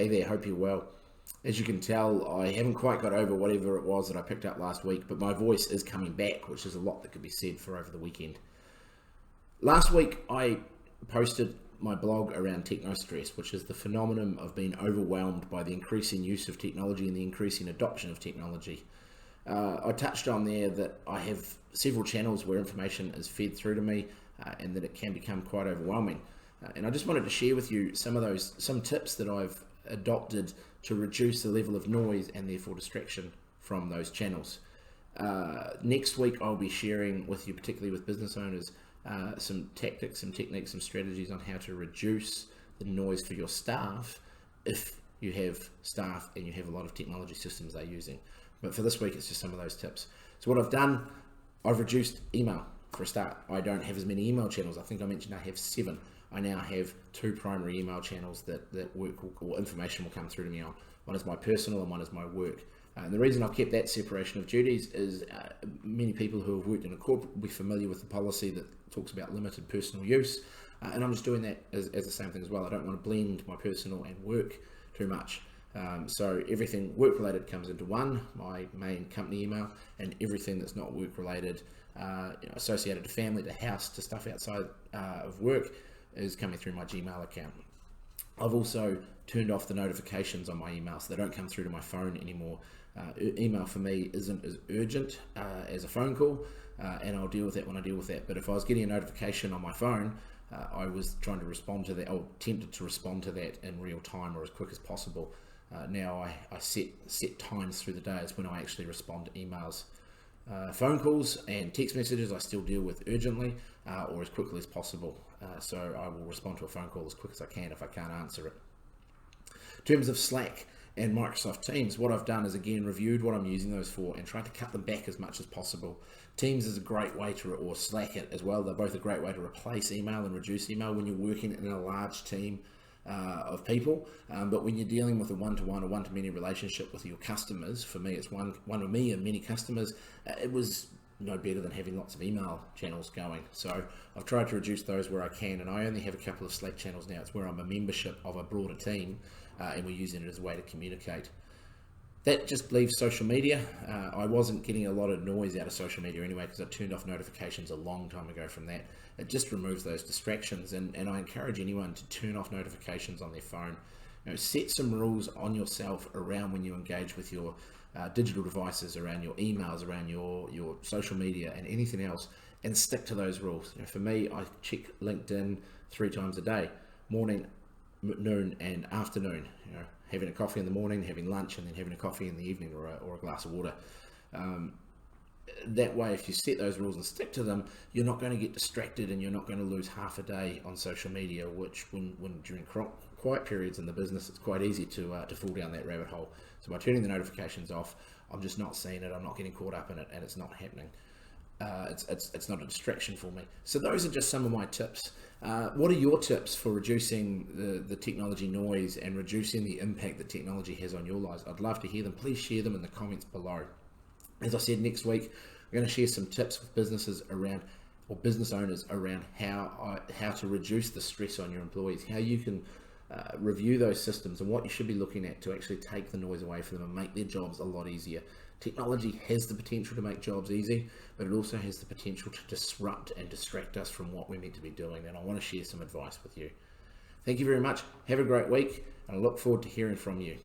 Hey there, hope you're well. As you can tell, I haven't quite got over whatever it was that I picked up last week, but my voice is coming back, which is a lot that could be said for over the weekend. Last week, I posted my blog around Technostress, which is the phenomenon of being overwhelmed by the increasing use of technology and the increasing adoption of technology. I touched on there that I have several channels where information is fed through to me and that it can become quite overwhelming. And I just wanted to share with you some tips that I've adopted to reduce the level of noise and therefore distraction from those channels. Next week I'll be sharing with you, particularly with business owners, some tactics, some techniques, some strategies on how to reduce the noise for your staff if you have staff and you have a lot of technology systems they're using. But for this week, it's just some of those tips. So what I've done, I've reduced email for a start. I don't have as many email channels. I think I mentioned I have 7. I now have 2 primary email channels that work or information will come through to me on. One is my personal and one is my work. And the reason I've kept that separation of duties is many people who have worked in a corporate will be familiar with the policy that talks about limited personal use. And I'm just doing that as the same thing as well. I don't want to blend my personal and work too much. So everything work related comes into one, my main company email, and everything that's not work related, associated to family, to house, to stuff outside of work is coming through my Gmail account. I've also turned off the notifications on my email so they don't come through to my phone anymore. Email for me isn't as urgent as a phone call, and I'll deal with that when I deal with that. But if I was getting a notification on my phone, I was trying to respond to that, or tempted to respond to that in real time or as quick as possible. Now I set times through the day as when I actually respond to emails. Phone calls and text messages I still deal with urgently or as quickly as possible. So I will respond to a phone call as quick as I can if I can't answer it. In terms of Slack and Microsoft Teams, what I've done is again reviewed what I'm using those for and tried to cut them back as much as possible. Teams is a great way to, or Slack it as well, they're both a great way to replace email and reduce email when you're working in a large team of people, but when you're dealing with a one-to-one or one-to-many relationship with your customers, for me it's one of me and many customers, it was no better than having lots of email channels going. So I've tried to reduce those where I can, and I only have a couple of Slack channels now. It's where I'm a membership of a broader team and we're using it as a way to communicate. That just leaves social media. I wasn't getting a lot of noise out of social media anyway because I turned off notifications a long time ago from that. It just removes those distractions, and I encourage anyone to turn off notifications on their phone. Set some rules on yourself around when you engage with your digital devices, around your emails, around your social media and anything else, and stick to those rules. For me, I check LinkedIn 3 times a day, morning, noon and afternoon. Having a coffee in the morning, having lunch, and then having a coffee in the evening or a glass of water. That way, if you set those rules and stick to them, you're not going to get distracted and you're not going to lose half a day on social media, which when during quiet periods in the business, it's quite easy to fall down that rabbit hole. So by turning the notifications off, I'm just not seeing it, I'm not getting caught up in it, and it's not happening. It's not a distraction for me. So those are just some of my tips. What are your tips for reducing the technology noise and reducing the impact that technology has on your lives? I'd love to hear them. Please share them in the comments below. As I said, next week I'm going to share some tips with businesses around, or business owners around how to reduce the stress on your employees, how you can review those systems and what you should be looking at to actually take the noise away from them and make their jobs a lot easier. Technology has the potential to make jobs easy, but it also has the potential to disrupt and distract us from what we're meant to be doing, and I want to share some advice with you. Thank you very much. Have a great week, and I look forward to hearing from you.